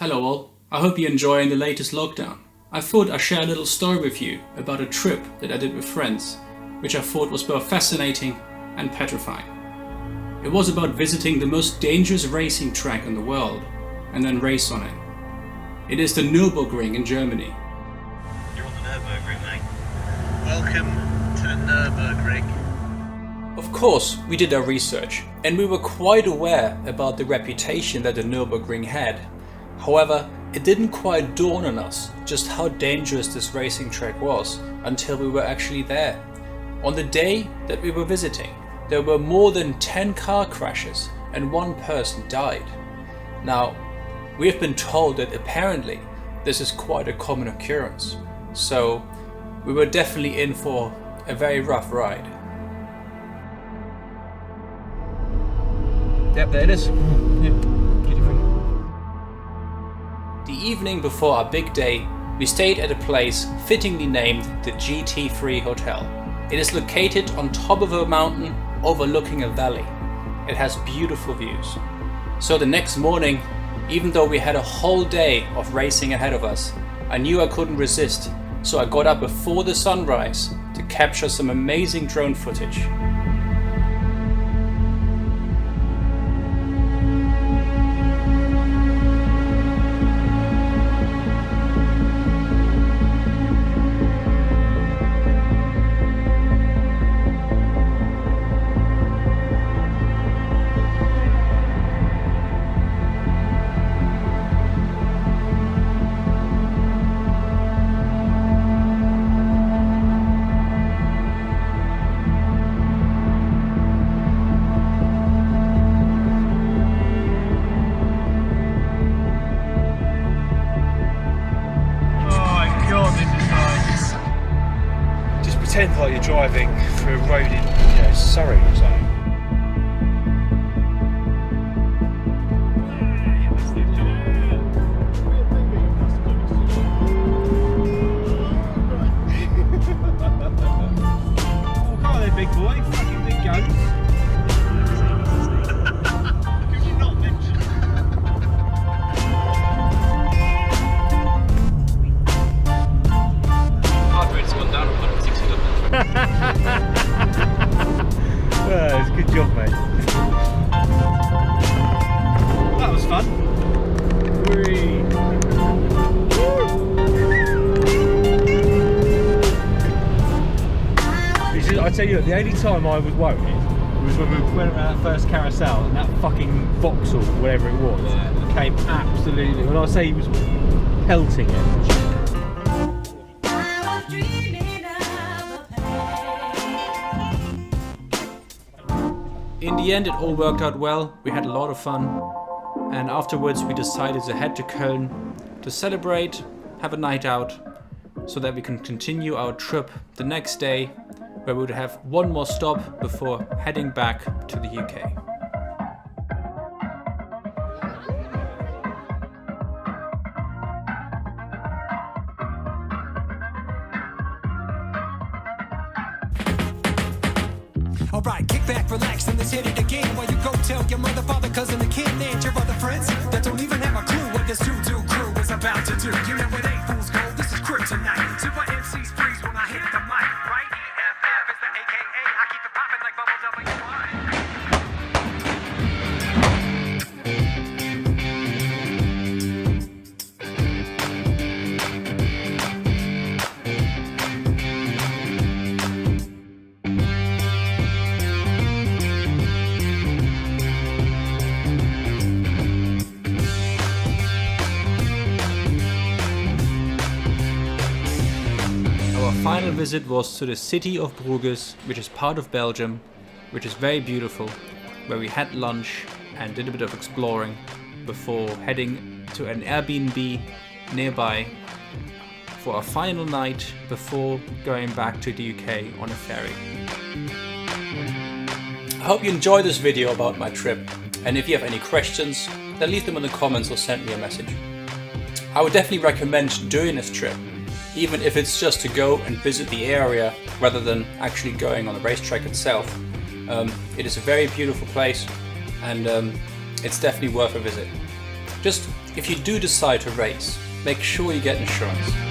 Hello all, I hope you're enjoying the latest lockdown. I thought I'd share a little story with you about a trip that I did with friends, which I thought was both fascinating and petrifying. It was about visiting the most dangerous racing track in the world and then race on it. It is the Nürburgring in Germany. You're on the Nürburgring, mate. Welcome to the Nürburgring. Of course, we did our research and we were quite aware about the reputation that the Nürburgring had. However, it didn't quite dawn on us just how dangerous this racing track was until we were actually there. On the day that we were visiting, there were more than 10 car crashes and one person died. Now, we have been told that apparently this is quite a common occurrence, so we were definitely in for a very rough ride. Yep, there it is. The evening before our big day, we stayed at a place fittingly named the GT3 Hotel. It is located on top of a mountain overlooking a valley. It has beautiful views. So the next morning, even though we had a whole day of racing ahead of us, I knew I couldn't resist, so I got up before the sunrise to capture some amazing drone footage. Pretend like you're driving through a road in Surrey or something. Oh, come on there, big boy, fucking big guns. Could you not mention Heart rate's gone down 160 It's a good job, mate. That was fun. Whee. I tell you, the only time I was worried was when we went around that first carousel and that fucking Vauxhall, whatever it was, came absolutely. When I say he was pelting it. In the end, it all worked out well. We had a lot of fun, and afterwards we decided to head to Köln to celebrate, have a night out, so that we can continue our trip the next day, where we would have one more stop before heading back to the UK. Alright, kick back, relax, and let's hit it again. While you go tell your mother, father, cousin, and kid, and your other friends that don't even have a clue what this do crew is about to do. You know it ain't fool's gold, this is kryptonite. Super MCs freeze when I hit the mic, right? EFF is the AKA, I keep it popping like bubbles up like Our final visit was to the city of Bruges, which is part of Belgium, which is very beautiful, where we had lunch and did a bit of exploring before heading to an Airbnb nearby for our final night before going back to the UK on a ferry. I hope you enjoyed this video about my trip, and if you have any questions, then leave them in the comments or send me a message. I would definitely recommend doing this trip, even if it's just to go and visit the area rather than actually going on the racetrack itself. It is a very beautiful place, and it's definitely worth a visit. Just, if you do decide to race, make sure you get insurance.